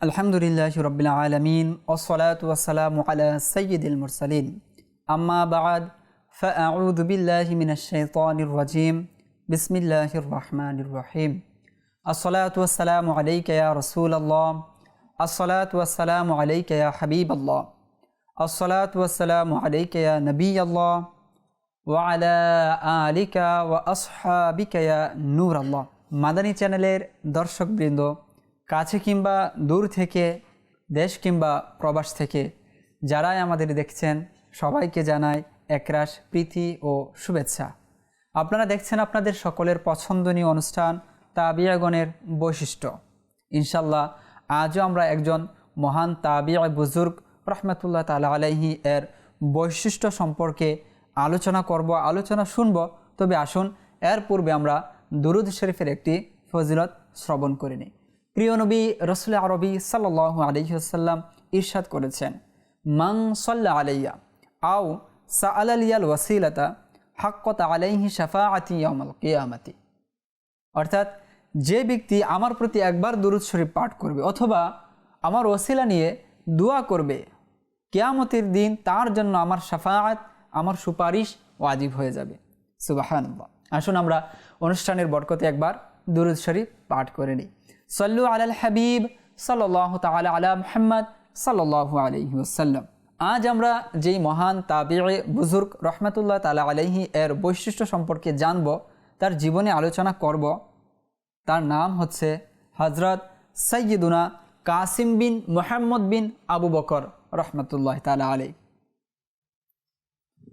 আলহামদুলিল্লাহি রাব্বিল আলামিন ওয়াসসালাতু ওয়াসসালামু আলা সাইয়্যিদিল মুরসালিন আম্মা বা'দ ফাআউযু বিল্লাহি মিনাশ শাইতানির রাজীম বিসমিল্লাহির রহমানির রহিম আসসালাতু ওয়াসসালামু আলাইকা ইয়া রাসূলাল্লাহ আসসালাতু ওয়াসসালামু আলাইকা ইয়া হাবিবাল্লাহ আসসালাতু ওয়াসসালামু আলাইকা ইয়া নবিয়াল্লাহ ওয়া আলা আলিকা ওয়া আসহাবিকা ইয়া নূরাল্লাহ। মাদানী চ্যানেলের দর্শকবৃন্দ, কাছে কিংবা দূর থেকে, দেশ কিংবা প্রবাস থেকে যারাই আমাদের দেখছেন সবাইকে জানাই একরাশ প্রীতি ও শুভেচ্ছা। আপনারা দেখছেন আপনাদের সকলের পছন্দনীয় অনুষ্ঠান তাবিয়াগণের বৈশিষ্ট্য। ইনশাল্লাহ আজও আমরা একজন মহান তাবিয়া বুজুর্গ রহমতুল্লাহ তাআলা আলাইহি এর বৈশিষ্ট্য সম্পর্কে আলোচনা শুনব। তবে আসুন এর পূর্বে আমরা দুরুদ শরীফের একটি ফজিলত শ্রবণ করে নিই। প্রিয় নবী রাসূল আরবি সাল্লাল্লাহু আলাইহি ওয়াসাল্লাম ইরশাদ করেছেন, মান সাল্লা আলাইয়া আও সাআলা লিয়াল ওয়াসিলাতা হাক্কাত আলাইহি শাফাআতি ইয়াউমাল কিয়ামাতি। অর্থাৎ যে ব্যক্তি আমার প্রতি একবার দুরুদ শরীফ পাঠ করবে অথবা আমার ওসিলা নিয়ে দোয়া করবে, কিয়ামতের দিন তার জন্য আমার শাফাআত, আমার সুপারিশ ওয়াজিব হয়ে যাবে। সুবহানাল্লাহ। আসুন আমরা অনুষ্ঠানের বরকতে একবার দুরুদ শরীফ পাঠ করে নিই। সল্লু আলাল হাবিব সাল্লাল্লাহু তাআলা আলা মুহাম্মদ সাল্লাল্লাহু আলাইহি ওয়াসাল্লাম। আজ আমরা যেই মহান তাবিঈ বুজুর্গ রহমতুল্লাহ তাআলা আলাইহি এর বৈশিষ্ট্য সম্পর্কে জানব, তার জীবনে আলোচনা করব, তার নাম হচ্ছে হযরত সাইয়্যিদুনা কাসিম বিন মুহাম্মদ বিন আবু বকর রহমতুল্লাহ তাআলা আলাইহি।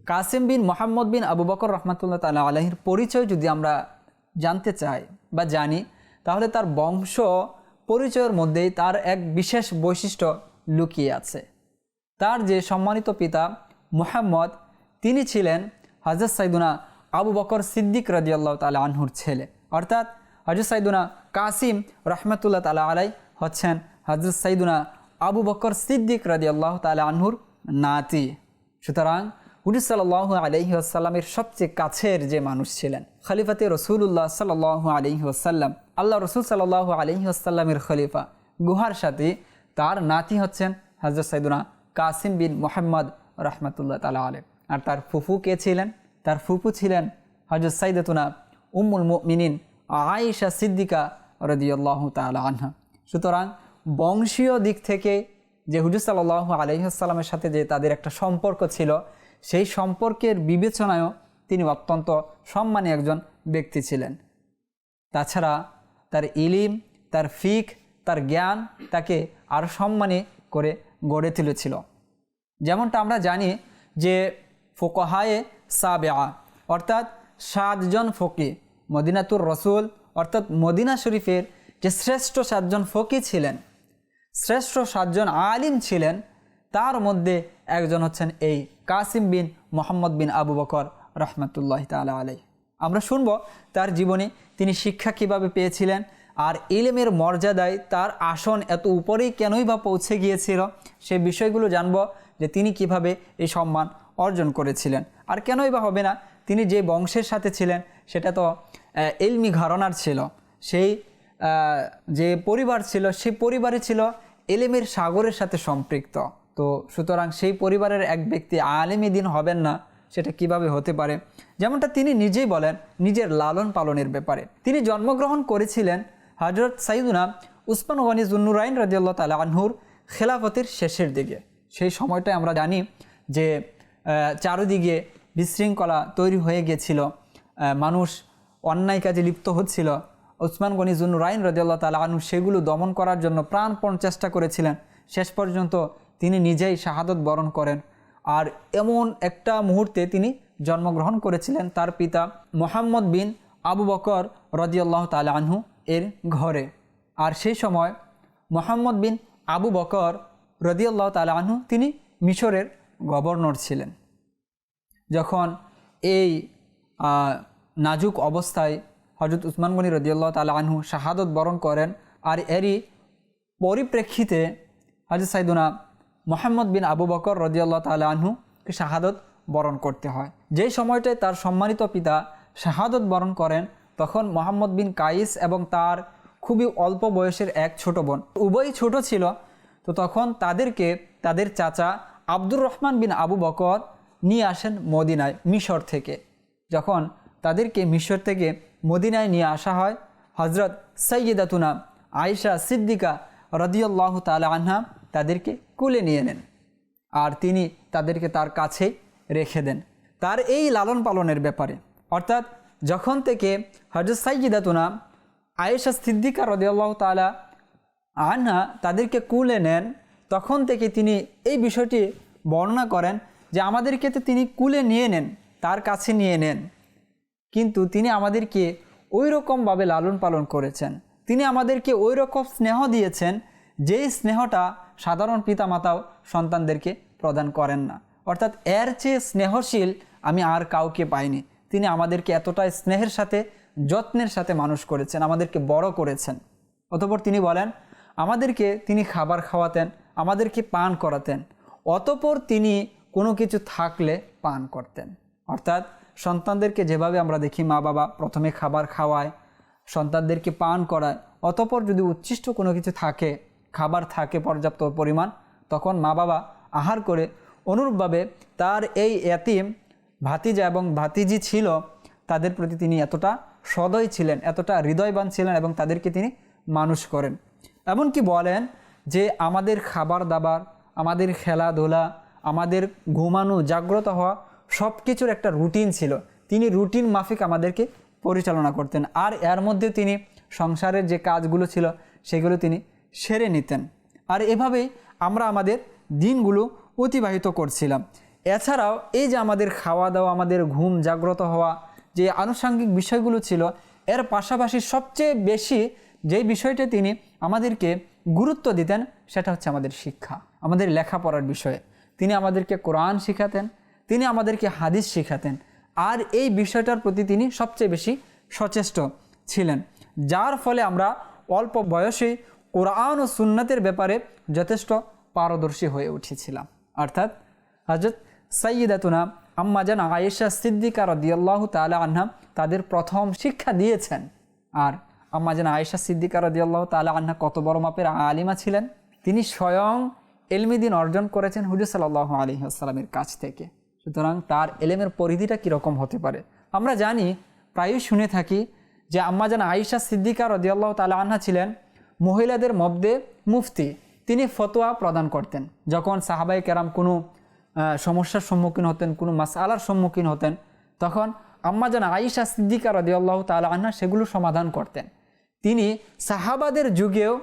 কাসিম বিন মুহাম্মদ বিন আবু বকর রহমতুল্লাহ তাআলা আলাইহির পরিচয় যদি আমরা জানতে চাই বা জানি, তাহলে তার বংশ পরিচয়ের মধ্যেই তার এক বিশেষ বৈশিষ্ট্য লুকিয়ে আছে। তার যে সম্মানিত পিতা মুহাম্মদ, তিনি ছিলেন হযরত সাইয়্যিদুনা আবু বকর সিদ্দিক রাদিয়াল্লাহু তাআলা আনহুর ছেলে। অর্থাৎ হযরত সাইয়্যিদুনা কাসিম রহমতুল্লাহ তাআলা আলাইহি হচ্ছেন হযরত সাইয়্যিদুনা আবু বকর সিদ্দিক রাদিয়াল্লাহু তাআলা আনহুর নাতি। সুতরাং হুজুর সাল্লাল্লাহু আলাইহি ওয়াসাল্লামের সবচেয়ে কাছের যে মানুষ ছিলেন, খলিফাতে রাসূলুল্লাহ সাল্লাল্লাহু আলাইহি ওয়াসাল্লাম, আল্লাহ রাসূল সাল্লাল্লাহু আলাইহি ওয়াসাল্লামের খলিফা গুহার সাথে তার নাতি হচ্ছেন হযরত সাইয়্যিদুনা কাসিম বিন মুহাম্মদ রাহমাতুল্লাহ তাআলা আলাইহি। আর তার ফুফু কে ছিলেন? তার ফুফু ছিলেন হযরত সাইয়্যিদাতুনা উম্মুল মুমিনিন আয়েশা সিদ্দিকা রাদিয়াল্লাহু তাআলা আনহা। সুতরাং বংশীয় দিক থেকে যে হুজুর সাল্লাল্লাহু আলাইহি ওয়াসাল্লামের সাথে যে তাদের একটা সম্পর্ক ছিল, সেই সম্পর্কের বিবেচনায়ও তিনি অত্যন্ত সম্মানী একজন ব্যক্তি ছিলেন। তাছাড়া তার ইলিম, তার ফিক, তার জ্ঞান তাকে আরও সম্মানী করে গড়ে তুলেছিল। যেমনটা আমরা জানি যে ফুকাহায়ে সাবেআ অর্থাৎ 7 জন ফকি, মদিনাতুর রসুল অর্থাৎ মদিনা শরীফের যে শ্রেষ্ঠ 7 জন ফকি ছিলেন, শ্রেষ্ঠ 7 জন আলিম ছিলেন, তার মধ্যে একজন হচ্ছেন এই কাসিম বিন মুহাম্মদ বিন আবু বকর রহমতুল্লাহ তাআলা আলাইহি। আমরা শুনব তার জীবনে তিনি শিক্ষা কিভাবে পেয়েছিলেন, আর ইলমের মর্যাদায় তার আসন এত উপরেই কেনই বা পৌঁছে গিয়েছিল, সেই বিষয়গুলো জানব যে তিনি কিভাবে এই সম্মান অর্জন করেছিলেন। আর কেনই বা হবে না, তিনি যে বংশের সাথে ছিলেন সেটা তো ইলমি ঘরানার ছিল, সেই যে পরিবার ছিল সেই পরিবারে ছিল ইলমের সাগরের সাথে সম্পৃক্ত। তো সুতরাং সেই পরিবারের এক ব্যক্তি আলেমী দিন হবেন না, সেটা কিভাবে হতে পারে? যেমনটা তিনি নিজেই বলেন নিজের লালন পালনের ব্যাপারে। তিনি জন্মগ্রহণ করেছিলেন হযরত সাইয়্যিদুনা উসমান গনি যুন্নুরাইন রাদিয়াল্লাহু তাআলা আনহুর খেলাফতের শেষের দিকে। সেই সময়টায় আমরা জানি যে চারদিকে বিশৃঙ্খলা তৈরি হয়ে গিয়েছিল, মানুষ অন্যায় কাজে লিপ্ত হচ্ছিল। উসমান গনি যুন্নুরাইন রাদিয়াল্লাহু তাআলা আনহু সেগুলো দমন করার জন্য প্রাণপণ চেষ্টা করেছিলেন। শেষ পর্যন্ত তিনি নিজেই শাহাদত বরণ করেন। আর এমন একটা মুহূর্তে তিনি জন্মগ্রহণ করেছিলেন তার পিতা মুহাম্মদ বিন আবু বকর রাদিয়াল্লাহু তাআলা আনহু এর ঘরে। আর সেই সময় মুহাম্মদ বিন আবু বকর রাদিয়াল্লাহু তাআলা আনহু তিনি মিশরের গভর্নর ছিলেন। যখন এই নাজুক অবস্থায় হযরত উসমান গনি রাদিয়াল্লাহু তাআলা আনহু শাহাদত বরণ করেন, আর এরই পরিপ্রেক্ষিতে হযরত সাইয়্যিদুনা মুহাম্মদ বিন আবু বকর রাদিয়াল্লাহু তাআলা আনহুকে শাহাদত বরণ করতে হয়। যেই সময়টায় তার সম্মানিত পিতা শাহাদত বরণ করেন, তখন মুহাম্মদ বিন কাইস এবং তার খুবই অল্প বয়সের এক ছোট বোন, উভয়ই ছোট ছিল। তো তখন তাদেরকে তাদের চাচা আব্দুর রহমান বিন আবু বকর নিয়ে আসেন মদিনায় মিশর থেকে। যখন তাদেরকে মিশর থেকে মদিনায় নিয়ে আসা হয়, হজরত সৈয়দাতুনা আয়েশা সিদ্দিকা রাদিয়াল্লাহু তাআলা আনহা তাদেরকে কোলে নিয়ে নেন আর তিনি তাদেরকে তার কাছেই রেখে দেন। তার এই লালন পালনের ব্যাপারে, অর্থাৎ যখন থেকে হজরত সৈয়দাতুনা আয়েশা সিদ্দিকা রাদিয়াল্লাহু তাআলা আনহা তাদেরকে কোলে নেন, তখন থেকে তিনি এই বিষয়টি বর্ণনা করেন যে আমাদেরকে তো তিনি কোলে নিয়ে নেন, তার কাছে নিয়ে নেন, কিন্তু তিনি আমাদেরকে ওই রকমভাবে লালন পালন করেছেন, তিনি আমাদেরকে ওই রকম স্নেহ দিয়েছেন যেই স্নেহটা সাধারণ পিতামাতাও সন্তানদেরকে প্রদান করেন না। অর্থাৎ এর চেয়ে স্নেহশীল আমি আর কাউকে পাইনি। তিনি আমাদেরকে এতটাই স্নেহের সাথে যত্নের সাথে মানুষ করেছেন, আমাদেরকে বড় করেছেন। অতঃপর তিনি বলেন আমাদেরকে তিনি খাবার খাওয়াতেন, আমাদেরকে পান করাতেন, অতঃপর তিনি কোনো কিছু থাকলে পান করতেন। অর্থাৎ সন্তানদেরকে যেভাবে আমরা দেখি মা বাবা প্রথমে খাবার খাওয়ায়, সন্তানদেরকে পান করায়, অতঃপর যদি উচ্ছিষ্ট কোনো কিছু থাকে, খাবার থাকে পর্যাপ্ত পরিমাণ, তখন মা বাবা আহার করে। অনুরূপভাবে তার এই এতিম ভাতিজা এবং ভাতিজি ছিল, তাদের প্রতি তিনি এতটা সদয় ছিলেন, এতটা হৃদয়বান ছিলেন এবং তাদেরকে তিনি মানুষ করেন। এমনকি বলেন যে আমাদের খাবার দাবার, আমাদের খেলাধুলা, আমাদের ঘুমানো, জাগ্রত হওয়া সব কিছুর একটা রুটিন ছিল। তিনি রুটিন মাফিক আমাদেরকে পরিচালনা করতেন, আর এর মধ্যে তিনি সংসারের যে কাজগুলো ছিল সেগুলো তিনি সেরে নিতেন। আর এভাবেই আমরা আমাদের দিনগুলো অতিবাহিত করছিলাম। এছাড়াও এই যে আমাদের খাওয়া দাওয়া, আমাদের ঘুম, জাগ্রত হওয়া, যে আনুষঙ্গিক বিষয়গুলো ছিল, এর পাশাপাশি সবচেয়ে বেশি যেই বিষয়টা তিনি আমাদেরকে গুরুত্ব দিতেন সেটা হচ্ছে আমাদের শিক্ষা, আমাদের লেখাপড়ার বিষয়ে। তিনি আমাদেরকে কোরআন শিখাতেন, তিনি আমাদেরকে হাদিস শিখাতেন, আর এই বিষয়টার প্রতি তিনি সবচেয়ে বেশি সচেষ্ট ছিলেন, যার ফলে আমরা অল্প বয়সেই কোরআন ও সুন্নাতের ব্যাপারে যথেষ্ট পারদর্শী হয়ে উঠেছিলাম। অর্থাৎ হযরত সাইয়্যিদাতুনা আম্মা জান আয়েশা সিদ্দিকা রাদিয়াল্লাহু তাআলা আনহা তাদের প্রথম শিক্ষা দিয়েছেন। আর আম্মা জান আয়েশা সিদ্দিকা রাদিয়াল্লাহু তাআলা আনহা কত বড় মাপের আলিমা ছিলেন! তিনি স্বয়ং ইলমি দ্বীন অর্জন করেছেন হুজুর সাল্লাল্লাহু আলাইহি ওয়াসাল্লামের কাছ থেকে। সুতরাং তার ইলমের পরিধিটা কীরকম হতে পারে আমরা জানি, প্রায়ই শুনে থাকি যে আম্মা জান আয়েশা সিদ্দিকা রাদিয়াল্লাহু তাআলা আনহা ছিলেন মহিলাদের মধ্যে মুফতি। তিনি ফতোয়া প্রদান করতেন। যখন সাহাবায়ে কেরাম কোনো সমস্যার সম্মুখীন হতেন, কোনো মাসআলার সম্মুখীন হতেন, তখন আম্মা জান আয়েশা সিদ্দিকা রাদিয়াল্লাহু তাআলা আনহা সেগুলো সমাধান করতেন। তিনি সাহাবাদের যুগেও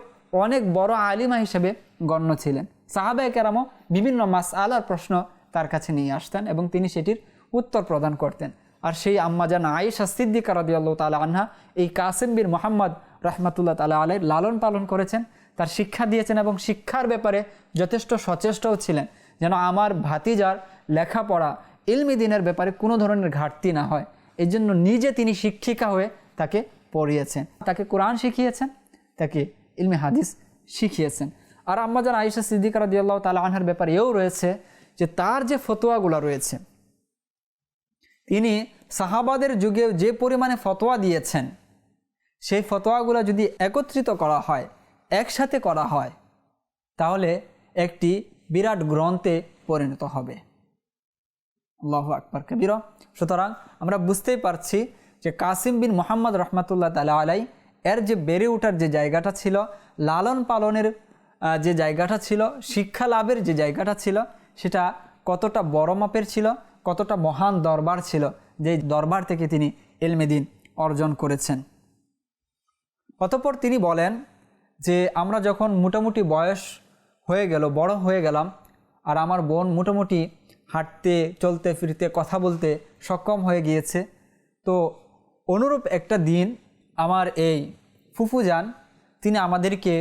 অনেক বড় আলিমা হিসেবে গণ্য ছিলেন। সাহাবায়ে কেরামও বিভিন্ন মাসআলার প্রশ্ন তার কাছে নিয়ে আসতেন এবং তিনি সেটির উত্তর প্রদান করতেন। আর সেই আম্মা জান আয়েশা সিদ্দিকা রাদিয়াল্লাহু তাআলা আনহা এই কাসিম বিন মুহাম্মদ রাহমাতুল্লাহ তাআলা আলাইহি লালন পালন করেছেন, তার শিক্ষা দিয়েছেন এবং শিক্ষার ব্যাপারে যথেষ্ট সচেষ্টও ছিলেন, যেন আমার ভাতিজার লেখাপড়া ইলমি দ্বীনের ব্যাপারে কোনো ধরনের ঘাটতি না হয়। এই জন্য নিজে তিনি শিক্ষিকা হয়ে তাকে পড়িয়েছেন, তাকে কোরআন শিখিয়েছেন, তাকে ইলমি হাদিস শিখিয়েছেন। আর আম্মা জান আয়েশা সিদ্দিকা রাদিয়াল্লাহু তাআলা আনহার ব্যাপারে এও রয়েছে যে তার যে ফতোয়াগুলো রয়েছে, তিনি সাহাবাদের যুগে যে পরিমাণে ফতোয়া দিয়েছেন, সেই ফতোয়াগুলো যদি একত্রিত করা হয়, একসাথে করা হয়, তাহলে একটি বিরাট গ্রন্থে পরিণত হবে। আল্লাহু আকবার কবীরা। সুতরাং আমরা বুঝতেই পারছি যে কাসিম বিন মুহাম্মদ রাহমাতুল্লাহ তাআলা আলাইহি এর যে বেড়ে ওঠার যে জায়গাটা ছিল, লালন পালনের যে জায়গাটা ছিল, শিক্ষা লাভের যে জায়গাটা ছিল, সেটা কতটা বড় মাপের ছিল, কতটা মহান দরবার ছিল, যে দরবার থেকে তিনি ইলমে দ্বীন অর্জন করেছেন। অতঃপর তিনি বলেন যে আমরা যখন মোটামুটি বয়স হয়ে গেল, বড় হয়ে গেলাম, আর আমার বোন মোটামুটি হাঁটতে, চলতে, ফিরতে, কথা বলতে সক্ষম হয়ে গিয়েছে, তো অনুরূপ একটা দিন আমার এই ফুফুজান তিনি আমাদেরকে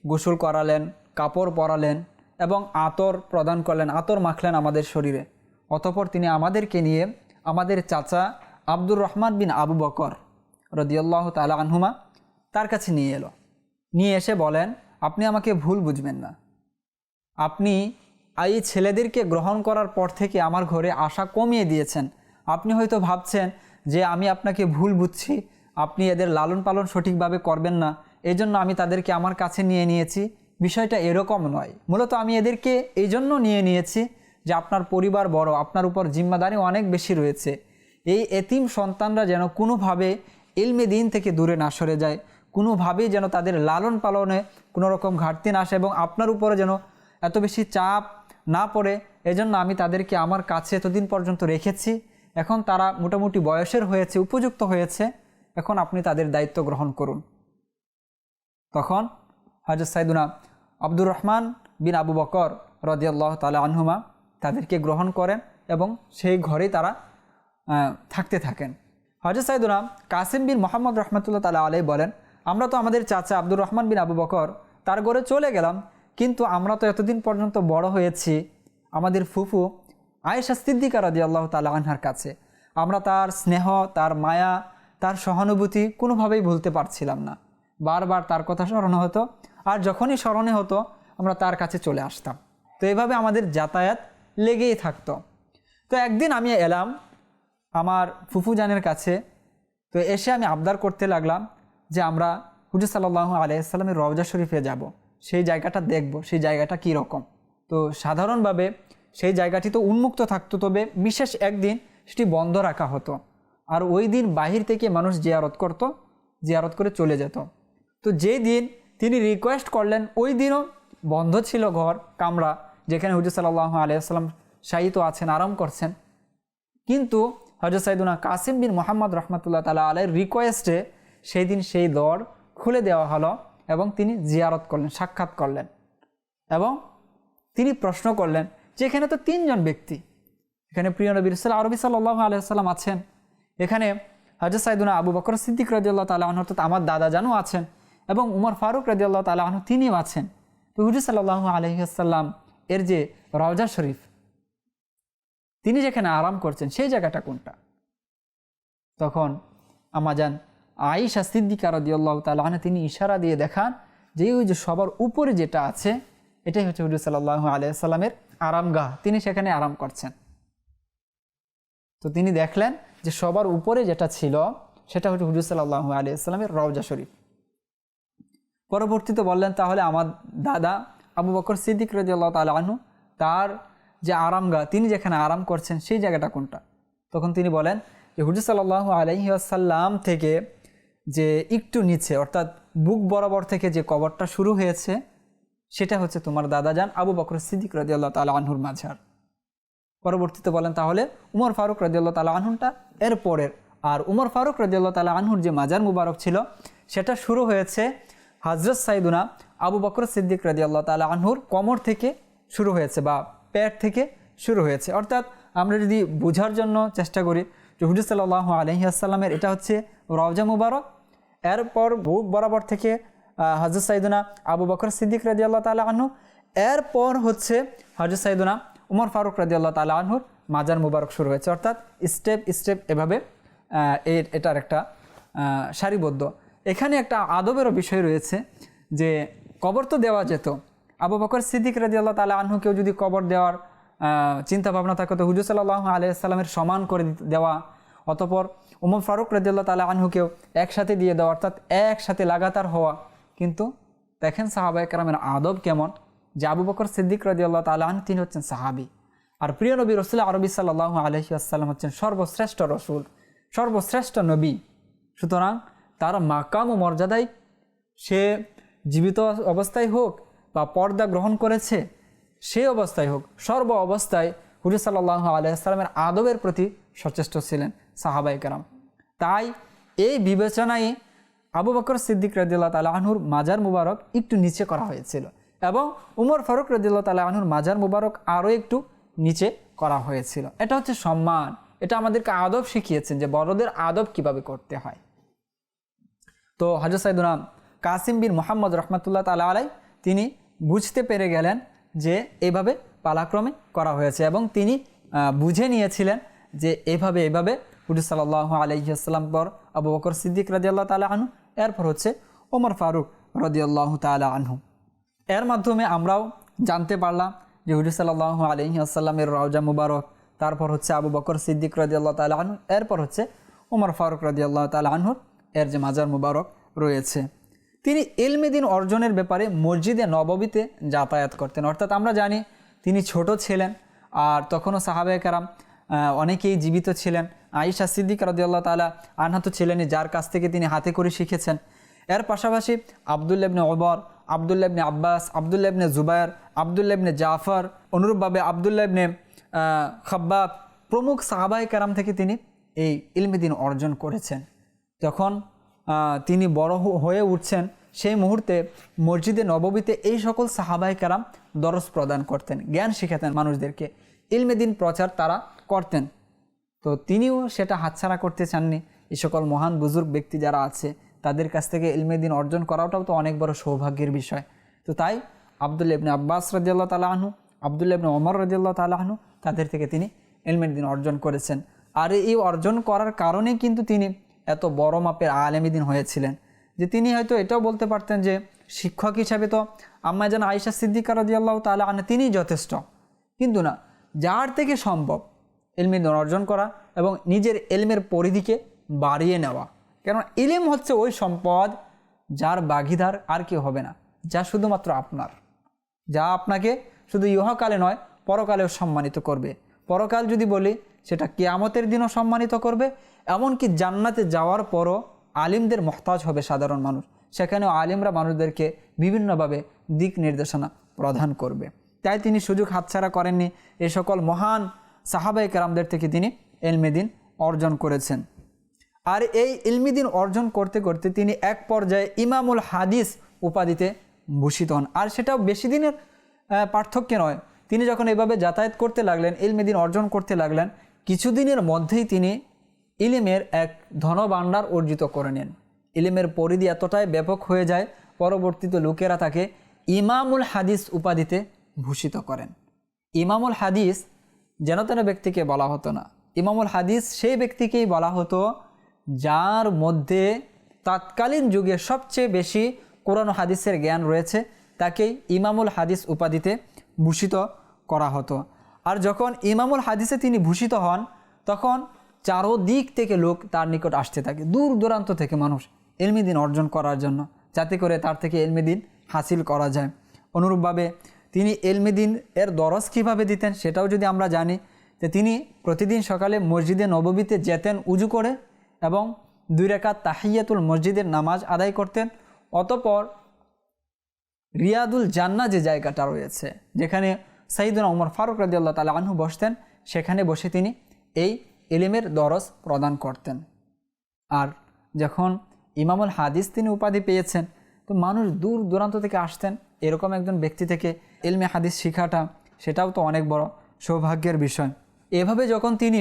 গোসল করালেন, কাপড় পরালেন এবং আতর প্রদান করলেন, আতর মাখলেন আমাদের শরীরে। অতঃপর তিনি আমাদেরকে নিয়ে আমাদের চাচা আব্দুর রহমান বিন আবু বকর রাদিয়াল্লাহু তাআলা আনহুমা তার কাছে নিয়ে এলো। নিয়ে এসে বলেন, আপনি আমাকে ভুল বুঝবেন না, আপনি এই ছেলেদেরকে গ্রহণ করার পর থেকে আমার ঘরে আসা কমিয়ে দিয়েছেন। আপনি হয়তো ভাবছেন যে আমি আপনাকে ভুল বুঝছি, আপনি এদের লালন পালন সঠিকভাবে করবেন না, এই জন্য আমি তাদেরকে আমার কাছে নিয়ে নিয়েছি, বিষয়টা এরকম নয়। মূলত আমি এদেরকে এই জন্য নিয়ে নিয়েছি যে আপনার পরিবার বড়, আপনার উপর জিম্মাদারি অনেক বেশি রয়েছে। এই এতিম সন্তানরা যেন কোনোভাবে ইলমে দিন থেকে দূরে না সরে যায়, কোনোভাবেই যেন তাদের লালন পালনে কোনো রকম ঘাটতি না আসে এবং আপনার উপরে যেন এত বেশি চাপ না পড়ে, এজন্য আমি তাদেরকে আমার কাছে এতদিন পর্যন্ত রেখেছি। এখন তারা মোটামুটি বয়সের হয়েছে, উপযুক্ত হয়েছে, এখন আপনি তাদের দায়িত্ব গ্রহণ করুন। তখন হযরত সাইয়্যিদুনা আব্দুর রহমান বিন আবু বকর রাদিয়াল্লাহু তাআলা আনহুমা তাদেরকে গ্রহণ করেন এবং সেই ঘরেই তারা থাকতে থাকেন। হযরত সাইয়্যিদুনা কাসিম বিন মুহাম্মদ রাহমাতুল্লাহ তাআলা আলাইহি বলেন, আমরা তো আমাদের চাচা আব্দুর রহমান বিন আবু বকর তার ঘরে চলে গেলাম, কিন্তু আমরা তো এতদিন পর্যন্ত বড় হয়েছি আমাদের ফুফু আয়েশা সিদ্দিকা রাদিয়াল্লাহু তাআলা আনহার কাছে। আমরা তার স্নেহ, তার মায়া, তার সহানুভূতি কোনোভাবেই ভুলতে পারছিলাম না। বারবার তার কথা স্মরণ হতো, আর যখনই স্মরণে হতো আমরা তার কাছে চলে আসতাম। তো এভাবে আমাদের যাতায়াত লেগেই থাকতো। তো একদিন আমি এলাম আমার ফুফুজানের কাছে। তো এসে আমি আবদার করতে লাগলাম যে আমরা হুজুর সাল্লাল্লাহু আলাইহি ওয়াসাল্লামের রওজা শরীফে যাব, সেই জায়গাটা দেখব, সেই জায়গাটা কী রকম। তো সাধারণভাবে সেই জায়গাটি তো উন্মুক্ত থাকতো, তবে বিশেষ একদিন সেটি বন্ধ রাখা হতো, আর ওই দিন বাহির থেকে মানুষ জিয়ারত করতো, জিয়ারত করে চলে যেত। তো যেই দিন তিনি রিকোয়েস্ট করলেন, ওই দিনও বন্ধ ছিল ঘর, কামরা যেখানে হুজুর সাল্লাল্লাহু আলাইহি ওয়াসাল্লাম শায়িত আছেন, আরাম করছেন। কিন্তু হযরত সাইয়্যিদুনা কাসিম বিন মুহাম্মদ রাহমাতুল্লাহ তাআলা আলাইহির রিকোয়েস্টে সেই দিন সেই দর খুলে দেওয়া হলো এবং তিনি জিয়ারত করলেন, সাক্ষাৎ করলেন এবং তিনি প্রশ্ন করলেন যে এখানে তো 3 জন ব্যক্তি, এখানে প্রিয় নবী আরবি সাল্লাল্লাহু আলাইহি ওয়াসাল্লাম আছেন, এখানে হযরত সাইয়্যিদুনা আবু বকর সিদ্দিক রাদিয়াল্লাহু তাআলা আনহু অর্থাৎ আমার দাদা জানও আছেন এবং উমর ফারুক রাদিয়াল্লাহু তাআলা আনহু তিনিও আছেন। তো হুজুর সাল্লাল্লাহু আলাইহি ওয়াসাল্লাম এর যে রওজা শরীফ, তিনি যেখানে আরাম করছেন সেই জায়গাটা কোনটা? তখন আমাজান আয়েশা সিদ্দিকা রাদিয়াল্লাহু তাআলা আনহা তিনি ইশারা দিয়ে দেখান যে ওই যে সবার উপরে যেটা আছে এটাই হচ্ছে হুজুর সাল্লাল্লাহু আলাইহি ওয়াসাল্লামের আরামগাহ, তিনি সেখানে আরাম করছেন। তো তিনি দেখলেন যে সবার উপরে যেটা ছিল সেটা হচ্ছে হুজুর সাল্লাল্লাহু আলাইহি ওয়াসাল্লামের রওজা শরীফ। পরবর্তীতে বললেন তাহলে আমার দাদা আবু বকর সিদ্দিক রাদিয়াল্লাহু তাআলা আনহু তার যে আরামগাহ, তিনি যেখানে আরাম করছেন সেই জায়গাটা কোনটা? তখন তিনি বলেন যে হুজুর সাল্লাল্লাহু আলাইহি ওয়াসাল্লাম থেকে যে একটু নিচে অর্থাৎ বুক বরাবর থেকে যে কবরটা শুরু হয়েছে সেটা হচ্ছে তোমার দাদাজান আবু বকর সিদ্দিক রাদিয়াল্লাহু তাআলা আনহুর মাঝার। পরবর্তীতে বলেন তাহলে উমর ফারুক রাদিয়াল্লাহু তাআলা আনহুটা এর পরের, আর উমর ফারুক রাদিয়াল্লাহু তাআলা আনহুর যে মাজার মুবারক ছিল সেটা শুরু হয়েছে হযরত সাইয়্যিদুনা আবু বকর সিদ্দিক রাদিয়াল্লাহু তাআলা আনহুর কোমর থেকে শুরু হয়েছে বা পেট থেকে শুরু হয়েছে। অর্থাৎ আমরা যদি বোঝার জন্য চেষ্টা করি যে হুজুর সাল্লাল্লাহু আলাইহি ওয়াসাল্লামের এটা হচ্ছে রওজা মুবারক, এরপর বুক বরাবর থেকে হযরত সাইয়্যিদুনা আবু বকর সিদ্দিক রাদিয়াল্লাহু তাআলা আনহু, এরপর হচ্ছে হযরত সাইয়্যিদুনা উমর ফারুক রাদিয়াল্লাহু তাআলা আনহুর মাজার মুবারক শুরু হয়েছে। অর্থাৎ স্টেপ স্টেপ এভাবে এটার একটা সারিবদ্ধ। এখানে একটা আদবেরও বিষয় রয়েছে যে কবর তো দেওয়া যেত, আবু বকর সিদ্দিক রাদিয়াল্লাহু তাআলা আনহুকেও যদি কবর দেওয়ার চিন্তা ভাবনা থাকে তো হুজুর সাল্লাল্লাহু আলাইহি ওয়াসাল্লামের সমান করে দেওয়া, অতঃপর উমর ফারুক রাদিয়াল্লাহু তাআলা আনহুকেও একসাথে দিয়ে দেওয়া, অর্থাৎ একসাথে লাগাতার হওয়া। কিন্তু দেখেন সাহাবায়ে কেরামের আদব কেমন, যে আবু বকর সিদ্দিক রাদিয়াল্লাহু তাআলা আনহু তিনি হচ্ছেন সাহাবী, আর প্রিয় নবী রাসূল আরবি সাল্লাল্লাহু আলাইহি ওয়াসাল্লাম হচ্ছেন সর্বশ্রেষ্ঠ রসুল, সর্বশ্রেষ্ঠ নবী। সুতরাং তার মাকাম ও মর্যাদায় সে জীবিত অবস্থায় হোক বা পর্দা গ্রহণ করেছে সেই অবস্থায় হোক, সর্ব অবস্থায় হুজুর সাল্লাল্লাহু আলাইহি ওয়াসাল্লামের আদবের প্রতি সচেষ্ট ছিলেন সাহাবায়ে কেরাম। তাই এই বিবেচনায় আবু বকর সিদ্দিক রাদিয়াল্লাহু তাআলা আনহুর মাজার মুবারক একটু নিচে করা হয়েছিল এবং উমর ফারুক রাদিয়াল্লাহু তাআলা আনহুর মাজার মুবারক আরও একটু নিচে করা হয়েছিল। এটা হচ্ছে সম্মান, এটা আমাদেরকে আদব শিখিয়েছেন যে বড়দের আদব কিভাবে করতে হয়। তো হযরত সাইয়্যিদুনা কাসিম বিন মুহাম্মদ রাহমাতুল্লাহ তাআলা আলাইহি তিনি বুঝতে পেরে গেলেন যে এভাবে পালাক্রমে করা হয়েছে এবং তিনি বুঝে নিয়েছিলেন যে এভাবে হুজুর সাল্লাল্লাহু আলাইহি ওয়াসাল্লাম পর আবু বকর সিদ্দিক রাদিয়াল্লাহু তাআলা আনহু, এরপর হচ্ছে ওমর ফারুক রাদিয়াল্লাহু তাআলা আনহু। এর মাধ্যমে আমরাও জানতে পারলাম যে হুজুর সাল্লাল্লাহু আলাইহি ওয়াসাল্লামের রওজা মুবারক, তারপর হচ্ছে আবু বকর সিদ্দিক রাদিয়াল্লাহু তাআলা আনহু, এরপর হচ্ছে ওমর ফারুক রাদিয়াল্লাহু তাআলা আনহুর এর যে মাজার মুবারক রয়েছে। তিনি ইলমে দিন অর্জনের ব্যাপারে মসজিদে নববীতে যাতায়াত করতেন। অর্থাৎ আমরা জানি তিনি ছোট ছিলেন, আর তখনও সাহাবায়ে কেরাম অনেকেই জীবিত ছিলেন। আয়েশা সিদ্দিকা রাদিয়াল্লাহু তাআলা আনহা তো ছিলেনই, যার কাছ থেকে তিনি হাতে করে শিখেছেন। এর পাশাপাশি আব্দুল্লাহ ইবনে ওমর, আব্দুল্লাহ ইবনে আব্বাস, আব্দুল্লাহ ইবনে জুবায়ের, আব্দুল্লাহ ইবনে জাফর, অনুরূপভাবে আব্দুল্লাহ ইবনে খাব্বাব প্রমুখ সাহাবায়ে কেরাম থেকে তিনি এই ইলমে দিন অর্জন করেছেন। যখন তিনি বড় হয়ে উঠছেন সেই মুহূর্তে মসজিদে নববীতে এই সকল সাহাবায়ে কেরাম দরস প্রদান করতেন, জ্ঞান শিখাতেন মানুষদেরকে, ইলমে দিন প্রচার তারা করতেন। তো তিনিও সেটা হাতছাড়া করতে চাননি। এই সকল মহান বুজুর্গ ব্যক্তি যারা আছে তাদের কাছ থেকে ইলমে দিন অর্জন করাটাও তো অনেক বড় সৌভাগ্যের বিষয়। তো তাই আব্দুল্লাহ ইবনে আব্বাস রাদিয়াল্লাহু তাআলা আনহু, আব্দুল্লাহ ইবনে ওমর রাদিয়াল্লাহু তাআলা আনহু, তাদের থেকে তিনি ইলমে দিন অর্জন করেছেন। আর এই অর্জন করার কারণেই কিন্তু তিনি এত বড় মাপের আলেমে দিন হয়েছিলেন যে তিনি হয়তো এটাও বলতে পারতেন যে শিক্ষক হিসাবে তো আম্মা জান আয়েশা সিদ্দিকা রাদিয়াল্লাহু তাআলা আনহা তিনিই যথেষ্ট, কিন্তু না, যার থেকে সম্ভব ইলমে দিন অর্জন করা এবং নিজের ইলমের পরিধিকে বাড়িয়ে নেওয়া। কারণ ইলম হচ্ছে ওই সম্পদ যার ভাগীদার আর কেউ হবে না, যা শুধুমাত্র আপনার, যা আপনাকে শুধু ইহকালে নয় পরকালেও সম্মানিত করবে। পরকাল যদি বলি সেটা কিয়ামতের দিনও সম্মানিত করবে, এমনকি জান্নাতে যাওয়ার পরও আলিমদের মুহতাজ হবে সাধারণ মানুষ, সেখানেও আলিমরা মানুষদেরকে বিভিন্নভাবে দিক নির্দেশনা প্রদান করবে। তাই তিনি সুযোগ হাতছাড়া করেননি, এ সকল মহান সাহাবায়ে কেরামদের থেকে তিনি ইলমে দিন অর্জন করেছেন। আর এই ইলমে দিন অর্জন করতে করতে তিনি এক পর্যায়ে ইমামুল হাদিস উপাধিতে ভূষিত হন। আর সেটাও বেশি দিনের পার্থক্য নয়, তিনি যখন এভাবে যাতায়াত করতে লাগলেন, ইলমে দিন অর্জন করতে লাগলেন, কিছুদিনের মধ্যেই তিনি ইলমের এক ধনভাণ্ডার অর্জিত করে নেন। ইলমের পরিধি এতটাই ব্যাপক হয়ে যায়, পরবর্তীতে লোকেরা তাকে ইমামুল হাদিস উপাধিতে ভূষিত করেন। ইমামুল হাদিস যেন তেন ব্যক্তিকে বলা হতো না, ইমামুল হাদিস সেই ব্যক্তিকেই বলা হতো যার মধ্যে তৎকালীন যুগে সবচেয়ে বেশি কোরআন ও হাদিসের জ্ঞান রয়েছে, তাকেই ইমামুল হাদিস উপাধিতে ভূষিত করা হতো। আর যখন ইমামুল হাদিসে তিনি ভূষিত হন, তখন চারোদিক থেকে লোক তার নিকট আসতে থাকে, দূর দূরান্ত থেকে মানুষ ইলমে দিন অর্জন করার জন্য, যাতে করে তার থেকে ইলমে দিন হাসিল করা যায়। অনুরূপভাবে তিনি ইলমে দিন এর দরস কীভাবে দিতেন সেটাও যদি আমরা জানি, যে তিনি প্রতিদিন সকালে মসজিদে নববীতে যেতেন উজু করে এবং 2 রাকাত তাহিয়াতুল মসজিদের নামাজ আদায় করতেন। অতঃপর রিয়াদুল জান্নাহ যে জায়গাটা রয়েছে, যেখানে সাইয়েদনা ওমর ফারুক রাদিয়াল্লাহু তাআলা আনহু বসতেন, সেখানে বসে তিনি এই ইলমের দরস প্রদান করতেন। আর যখন ইমামুল হাদিস তিনি উপাধি পেয়েছেন, তো মানুষ দূর দূরান্ত থেকে আসতেন। এরকম একজন ব্যক্তি থেকে ইলমে হাদিস শিখাটা সেটাও তো অনেক বড় সৌভাগ্যের বিষয়। এভাবে যখন তিনি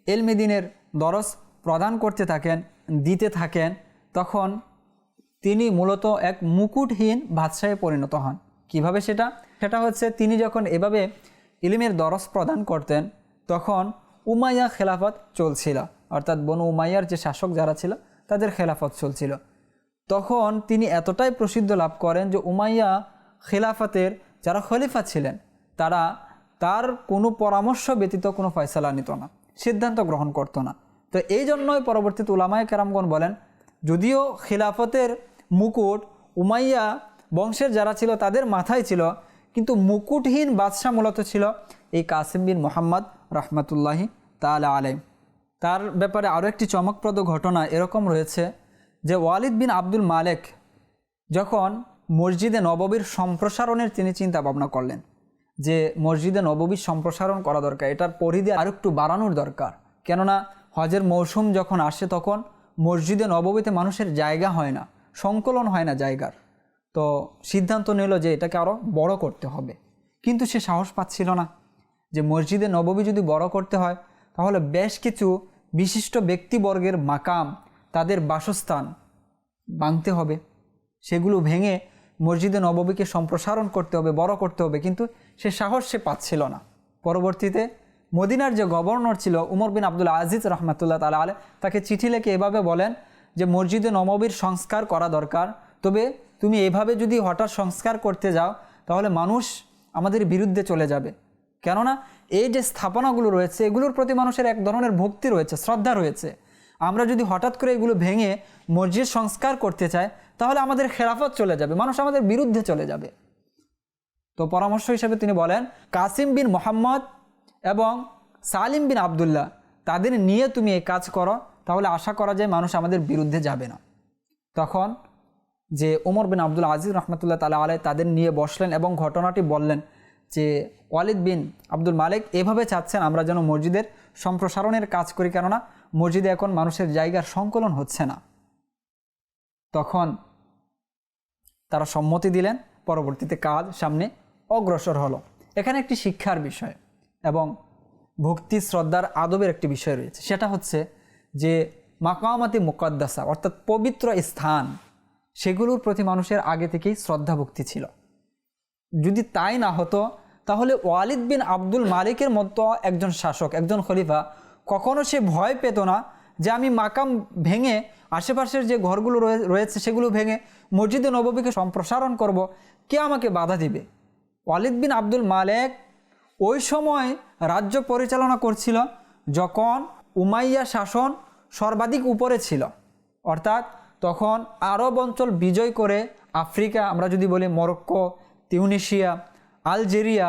ইলমে দিনের দরস প্রদান করতে থাকেন, দিতে থাকেন, তখন তিনি মূলত এক মুকুটহীন বাদশাহে পরিণত হন। কিভাবে সেটা হচ্ছে তিনি যখন এভাবে ইলমের দরস প্রদান করতেন, তখন উমাইয়া খেলাফত চলছিল, অর্থাৎ বনু উমাইয়ার যে শাসক যারা ছিল তাদের খেলাফত চলছিল। তখন তিনি এতটাই প্রসিদ্ধ লাভ করেন যে উমাইয়া খেলাফতের যারা খলিফা ছিলেন তারা তার কোনো পরামর্শ ব্যতীত কোনো ফয়সালা নিত না, সিদ্ধান্ত গ্রহণ করত না। তো এই জন্যই পরবর্তীতে উলামায়ে কেরামগণ বলেন, যদিও খিলাফতের মুকুট উমাইয়া বংশের যারা ছিল তাদের মাথায় ছিল, কিন্তু মুকুটহীন বাদশাহ মূলত ছিল এই কাসিম বিন মুহাম্মদ রাহমাতুল্লাহি তাআলা আলাইহি। তার ব্যাপারে আরও একটি চমকপ্রদ ঘটনা এরকম রয়েছে যে ওয়ালিদ বিন আব্দুল মালেক যখন মসজিদে নববীর সম্প্রসারণের তিনি চিন্তা ভাবনা করলেন যে মসজিদে নববীর সম্প্রসারণ করা দরকার, এটার পরিধি আর একটু বাড়ানোর দরকার, কেননা হজের মৌসুম যখন আসে তখন মসজিদে নববীতে মানুষের জায়গা হয় না, সংকলন হয় না জায়গার। তো সিদ্ধান্ত নিল যে এটাকে আরও বড় করতে হবে, কিন্তু সে সাহস পাচ্ছিল না যে মসজিদে নববী যদি বড় করতে হয় তাহলে বেশ কিছু বিশিষ্ট ব্যক্তিবর্গের মাকাম, তাদের বাসস্থান ভাঙতে হবে, সেগুলো ভেঙে মসজিদে নববীকে সম্প্রসারণ করতে হবে, বড় করতে হবে, কিন্তু সে সাহস সে পাচ্ছিল না। পরবর্তীতে মদিনার যে গভর্নর ছিল উমর বিন আব্দুল আজিজ রহমাতুল্লাহ তাআলা আলাইহি, তাকে চিঠি লিখে এভাবে বলেন যে মসজিদে নববীর সংস্কার করা দরকার, তবে তুমি এভাবে যদি হঠাৎ সংস্কার করতে যাও তাহলে মানুষ আমাদের বিরুদ্ধে চলে যাবে, কেননা এই যে স্থাপনাগুলো রয়েছে এগুলোর প্রতি মানুষের এক ধরনের ভক্তি রয়েছে, শ্রদ্ধা রয়েছে। আমরা যদি হঠাৎ করে এগুলো ভেঙে মসজিদ সংস্কার করতে চাই তাহলে আমাদের খেলাফত চলে যাবে, মানুষ আমাদের বিরুদ্ধে চলে যাবে। তো পরামর্শ হিসেবে তিনি বলেন, কাসিম বিন মোহাম্মদ এবং সালিম বিন আবদুল্লাহ তাদের নিয়ে তুমি এই কাজ করো, তাহলে আশা করা যায় মানুষ আমাদের বিরুদ্ধে যাবে না। তখন যে ওমর বিন আব্দুল আজিজ রহমতুল্লাহ তাআলা আলাইহি তাদের নিয়ে বসলেন এবং ঘটনাটি বললেন যে ওয়ালিদ বিন আব্দুল মালিক এভাবে চাচ্ছেন আমরা যেন মসজিদের সম্প্রসারণের কাজ করি, কেননা মসজিদে এখন মানুষের জায়গার সংকলন হচ্ছে না। তখন তারা সম্মতি দিলেন, পরবর্তীতে কাজ সামনে অগ্রসর হলো। এখানে একটি শিক্ষার বিষয় এবং ভক্তি শ্রদ্ধার আদবের একটি বিষয় রয়েছে, সেটা হচ্ছে যে মাকামাতি মুকদ্দাসা অর্থাৎ পবিত্র স্থান, সেগুলোর প্রতি মানুষের আগে থেকেই শ্রদ্ধা ভক্তি ছিল। যদি তাই না হতো তাহলে ওয়ালিদ বিন আব্দুল মালিকের মতো একজন শাসক, একজন খলিফা কখনো সে ভয় পেত না যে আমি মাকাম ভেঙে আশেপাশের যে ঘরগুলো রয়েছে সেগুলো ভেঙে মসজিদে নববীকে সম্প্রসারণ করব, কে আমাকে বাধা দিবে। ওয়ালিদ বিন আব্দুল মালিক ওই সময় রাজ্য পরিচালনা করছিল যখন উমাইয়া শাসন সর্বাধিক উপরে ছিল, অর্থাৎ তখন আরব অঞ্চল বিজয় করে আফ্রিকা, আমরা যদি বলি মরক্কো, তিউনিশিয়া, আলজেরিয়া,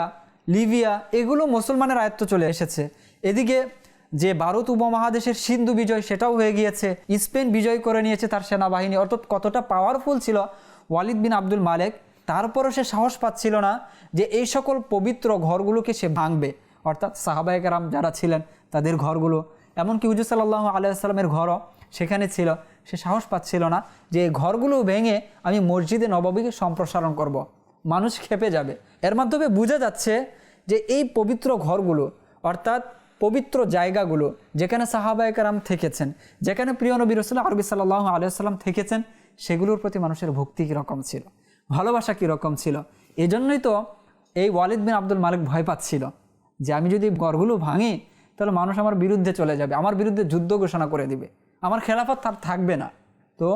লিবিয়া, এগুলো মুসলমানের আয়ত্ত চলে এসেছে। এদিকে যে ভারত উপমহাদেশের সিন্ধু বিজয় সেটাও হয়ে গিয়েছে, স্পেন বিজয় করে নিয়েছে তার সেনাবাহিনী, অর্থাৎ কতটা পাওয়ারফুল ছিল ওয়ালিদ বিন আব্দুল মালিক। তারপরও সে সাহস পাচ্ছিল না যে এই সকল পবিত্র ঘরগুলোকে সে ভাঙবে, অর্থাৎ সাহাবায়ে কেরাম যারা ছিলেন তাদের ঘরগুলো, এমনকি হুজুর সাল্লাল্লাহু আলাইহি ওয়াসাল্লামের ঘরও সেখানে ছিল। সে সাহস পাচ্ছিল না যে এই ঘরগুলো ভেঙে আমি মসজিদে নববীকে সম্প্রসারণ করব, মানুষ খেপে যাবে। এর মাধ্যমে বোঝা যাচ্ছে যে এই পবিত্র ঘরগুলো অর্থাৎ পবিত্র জায়গাগুলো যেখানে সাহাবায়ে কেরাম থেকেছেন, যেখানে প্রিয় নবী রাসূল আরবি সাল্লাল্লাহু আলাইহি ওয়াসাল্লাম থেকেছেন, সেগুলোর প্রতি মানুষের ভক্তি কীরকম ছিল, ভালোবাসা কীরকম ছিল। এই জন্যই তো এই ওয়ালিদ বিন আব্দুল মালিক ভয় পাচ্ছিল যে আমি যদি ঘরগুলো ভাঙি তাহলে মানুষ আমার বিরুদ্ধে চলে যাবে, আমার বিরুদ্ধে যুদ্ধ ঘোষণা করে দিবে, আমার খেলাফত তার থাকবে না। তো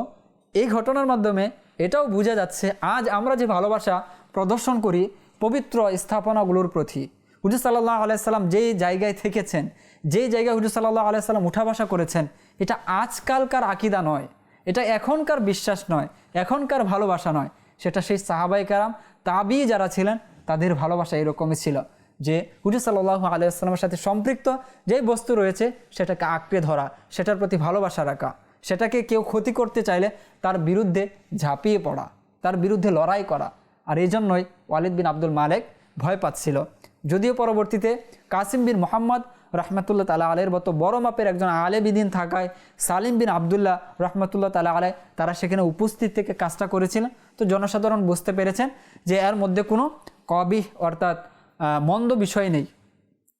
এই ঘটনার মাধ্যমে এটাও বোঝা যাচ্ছে আজ আমরা যে ভালোবাসা প্রদর্শন করি পবিত্র স্থাপনাগুলোর প্রতি, হুজুর সাল্লাল্লাহু আলাইহি সাল্লাম যেই জায়গায় থেকেছেন, যেই জায়গায় হুজুর সাল্লাল্লাহু আলাইহি সাল্লাম উঠা বসা করেছেন, এটা আজকালকার আকীদা নয়, এটা এখনকার বিশ্বাস নয়, এখনকার ভালোবাসা নয়, সেটা সেই সাহাবায়ে কেরাম তাবী যারা ছিলেন তাদের ভালোবাসা এরকমই ছিল যে হুজুর সাল্লাল্লাহু আলাইহি ওয়াসাল্লামের সাথে সম্পৃক্ত যেই বস্তু রয়েছে সেটাকে আঁকড়ে ধরা, সেটার প্রতি ভালোবাসা রাখা, সেটাকে কেউ ক্ষতি করতে চাইলে তার বিরুদ্ধে ঝাঁপিয়ে পড়া, তার বিরুদ্ধে লড়াই করা। আর এই জন্যই ওয়ালিদ বিন আব্দুল মালিক ভয় পাচ্ছিল। যদিও পরবর্তীতে কাসিম বিন মোহাম্মদ রহমতুল্লাহ তাআলা আলাইহির মতো বড় মাপের একজন আলেম দ্বীন থাকায় সালিম বিন আবদুল্লাহ রহমতুল্লাহ তাআলা আলাইহি তারা সেখানে উপস্থিত থেকে কাজটা করেছিলেন। তো জনসাধারণ বুঝতে পেরেছেন যে এর মধ্যে কোনো কবিহ অর্থাৎ মন্দ বিষয় নেই,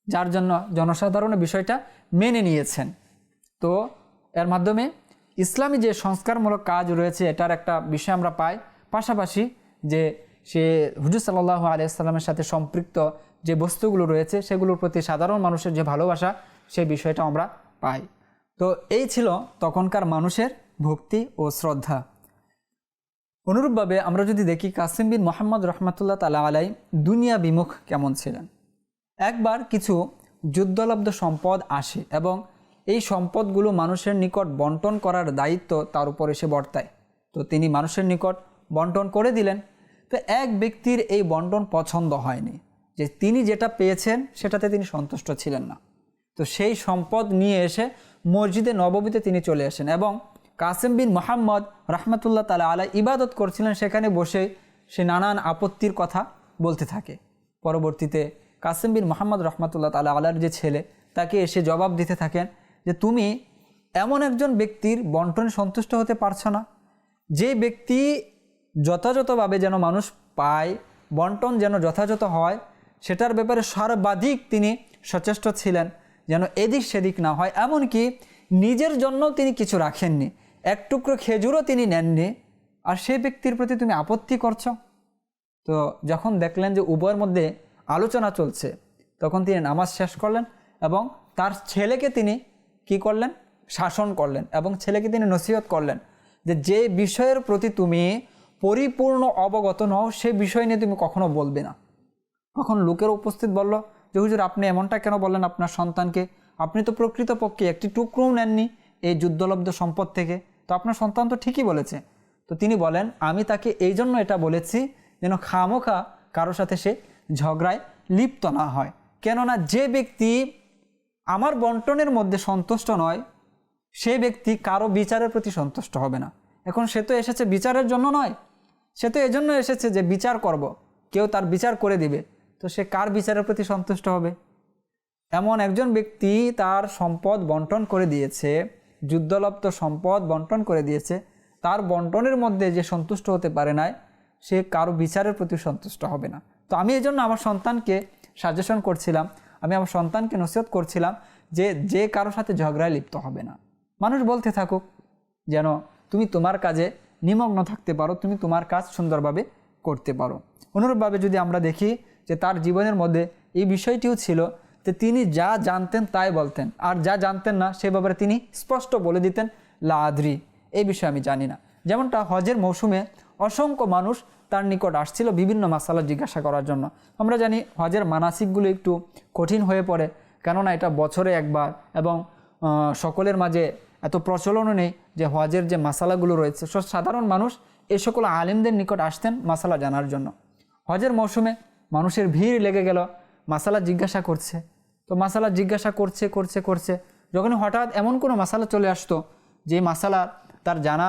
যার জন্য জনসাধারণের বিষয়টা মেনে নিয়েছেন। তো এর মাধ্যমে ইসলামী যে সংস্কারমূলক কাজ রয়েছে এটার একটা বিষয় আমরা পাই, পাশাপাশি যে সে হুজুর সাল্লাল্লাহু আলাইহি ওয়াসাল্লামের সাথে সম্পৃক্ত যে বস্তুগুলো রয়েছে সেগুলোর প্রতি সাধারণ মানুষের যে ভালোবাসা সেই বিষয়টা আমরা পাই। তো এই ছিল তখনকার মানুষের ভক্তি ও শ্রদ্ধা। অনুরূপভাবে আমরা যদি দেখি কাসিম বিন মোহাম্মদ রহমতুল্লাহ তাআলা আলাইহি দুনিয়া বিমুখ কেমন ছিলেন। একবার কিছু যুদ্ধলব্ধ সম্পদ আসে এবং এই সম্পদগুলো মানুষের নিকট বন্টন করার দায়িত্ব তার উপর এসে বর্তায়। তো তিনি মানুষের নিকট বন্টন করে দিলেন। তো এক ব্যক্তির এই বন্টন পছন্দ হয়নি, যে তিনি যেটা পেয়েছেন সেটাতে তিনি সন্তুষ্ট ছিলেন না। তো সেই সম্পদ নিয়ে এসে মসজিদে নববীতে তিনি চলে আসেন এবং কাসিম বিন মোহাম্মদ রহমতুল্লাহ তাআলা আলাইহি ইবাদত করছিলেন, সেখানে বসে সে নানান আপত্তির কথা বলতে থাকে। পরবর্তীতে কাসিম বিন মোহাম্মদ রহমতুল্লাহ তাআলা আলাইহির যে ছেলে তাকে এসে জবাব দিতে থাকেন যে তুমি এমন একজন ব্যক্তির বন্টনে সন্তুষ্ট হতে পারছো না, যে ব্যক্তি যথাযথভাবে যেন মানুষ পায়, বন্টন যেন যথাযথ হয়, সেটার ব্যাপারে সর্বাধিক তিনি সচেষ্ট ছিলেন, যেন এদিক সেদিক না হয়। এমনকি নিজের জন্য তিনি কিছু রাখেননি, এক টুকরো খেজুরও তিনি নেননি, আর সেই ব্যক্তির প্রতি তুমি আপত্তি করছো। তো যখন দেখলেন যে উভয়ের মধ্যে আলোচনা চলছে, তখন তিনি নামাজ শেষ করলেন এবং তার ছেলেকে তিনি কি করলেন, শাসন করলেন এবং ছেলেকে তিনি নসিহত করলেন যে যে বিষয়ের প্রতি তুমি পরিপূর্ণ অবগত নও সে বিষয় নিয়ে তুমি কখনো বলবে না। তখন লোকের উপস্থিত বলল যে হুজুর আপনি এমনটা কেন বললেন আপনার সন্তানকে, আপনি তো প্রকৃতপক্ষে একটি টুকরোও নেননি, এই যুদ্ধলব্ধ সম্পদ থেকে? তো আপনার সন্তান তো ঠিকই বলেছে। তো তিনি বলেন, আমি তাকে এই জন্য এটা বলেছি যেন খামোখা কারো সাথে সে ঝগড়ায় লিপ্ত না হয়। কেননা যে ব্যক্তি আমার বন্টনের মধ্যে সন্তুষ্ট নয়, সে ব্যক্তি কারো বিচারের প্রতি সন্তুষ্ট হবে না। এখন সে তো এসেছে বিচারের জন্য নয়, সে তো এজন্য এসেছে যে বিচার করব, কেউ তার বিচার করে দিবে। তো সে কার বিচারের প্রতি সন্তুষ্ট হবে? এমন একজন ব্যক্তি তার সম্পদ বন্টন করে দিয়েছে, যুদ্ধলব্ধ সম্পদ বন্টন করে দিয়েছে, তার বন্টনের মধ্যে যে সন্তুষ্ট হতে পারে না, সে কারো বিচারের প্রতি সন্তুষ্ট হবে না। তো আমি এই জন্য আমার সন্তানকে সাজেশন করছিলাম, আমি আমার সন্তানকে নসিহত করছিলাম যে কারো সাথে ঝগড়ায় লিপ্ত হবে না। মানুষ বলতে থাকুক, যেন তুমি তোমার কাজে নিমগ্ন থাকতে পারো, তুমি তোমার কাজ সুন্দরভাবে করতে পারো। অনুরূপভাবে যদি আমরা দেখি যে তার জীবনের মধ্যে এই বিষয়টিও ছিল যে তিনি যা জানতেন তাই বলতেন, আর যা জানতেন না সে ব্যাপারে তিনি স্পষ্ট বলে দিতেন, লা আদরি, এই বিষয়ে আমি জানি না। যেমনটা হজের মৌসুমে অসংখ্য মানুষ তার নিকট আসছিল বিভিন্ন মাসালা জিজ্ঞাসা করার জন্য। আমরা জানি হজের মানাসিকগুলো একটু কঠিন হয়ে পড়ে, কেননা এটা বছরে একবার, এবং সকলের মাঝে এত প্রচলনও নেই যে হজের যে মাসালাগুলো রয়েছে। সাধারণ মানুষ এই সকল আলেমদের নিকট আসতেন মাসালা জানার জন্য। হজের মৌসুমে মানুষের ভিড় লেগে গেল, মাসালা জিজ্ঞাসা করছে। তো মাসালা জিজ্ঞাসা করছে করছে করছে যখন হঠাৎ এমন কোনো মাসালা চলে আসতো যে মাসালা তার জানা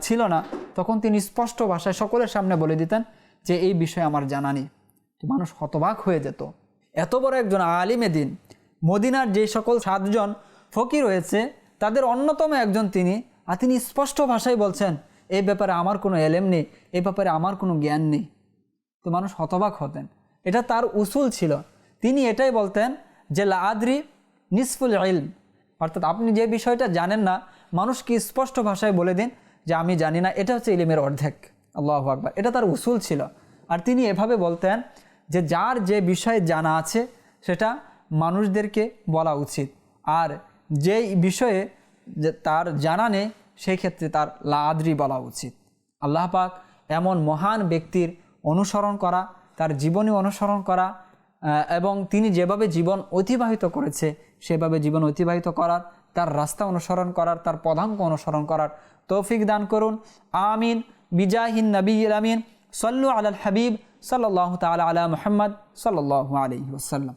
ছিল না, তখন তিনি স্পষ্ট ভাষায় সকলের সামনে বলে দিতেন যে এই বিষয়ে আমার জানা নেই। তো মানুষ হতবাক হয়ে যেত। এত বড় একজন আলিমে দিন, মদিনার যে সকল 7 জন ফকির রয়েছে তাদের অন্যতম একজন তিনি, আর তিনি স্পষ্ট ভাষায় বলছেন এই ব্যাপারে আমার কোনো এলেম নেই, এই ব্যাপারে আমার কোনো জ্ঞান নেই। তো মানুষ হতবাক হতেন। এটা তার উসুল ছিল। তিনি এটাই বলতেন যে লা আদরি নিসফুল ইলম, অর্থাৎ আপনি যে বিষয়টা জানেন না মানুষকে স্পষ্ট ভাষায় বলে দিন যে আমি জানি না, এটা হচ্ছে ইলমের অর্ধেক। আল্লাহু আকবার, এটা তার উসুল ছিল। আর তিনি এভাবে বলতেন যে যার যে বিষয়ে জানা আছে সেটা মানুষদেরকে বলা উচিত, আর যেই বিষয়ে যে তার জানা নেই সেই ক্ষেত্রে তার লা আদরি বলা উচিত। আল্লাহ পাক এমন মহান ব্যক্তির অনুসরণ করা, তার জীবনী অনুসরণ করা, এবং তিনি যেভাবে জীবন অতিবাহিত করেছে সেভাবে জীবন অতিবাহিত করার, তার রাস্তা অনুসরণ করার, তার পদাঙ্ক অনুসরণ করার তৌফিক দান করুন। আমিন। বিজাহিন নবীল আমিন। সল্লু আলাল হাবিব সাল্লাল্লাহু তাআলা আলা মুহাম্মদ সাল্লাল্লাহু আলাইহি ওয়াসাল্লাম।